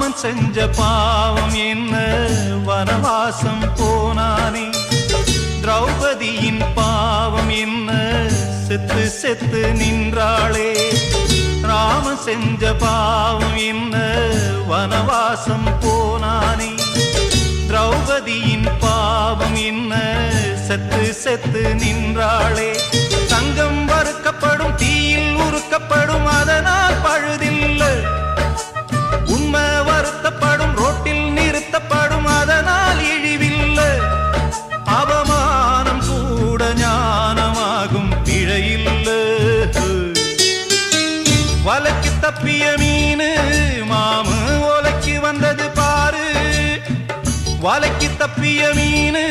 ராமன் செஞ்ச பாவம் என்ன வனவாசம் போனானே திரௌபதியின் பாவம் என்ன செத்து செத்து நின்றாளே ராமன் செஞ்ச பாவம் என்ன வனவாசம் போனானே திரௌபதியின் பாவம் என்ன செத்து செத்து நின்றாளே தங்கம் வறுக்கப்படும் தீயில் உருக்கப்படும் அதனால் பழுதில்லை உண்மை வருத்தப்படும் ரோட்டில் நிறுத்தப்படும் அதனால் இழிவில்லை அவமானம் கூட ஞானமாகும் பிழையில்லை வலைக்கு தப்பிய மீனு மாமு ஓலைக்கு வந்தது பாரு வலைக்கு தப்பிய மீனு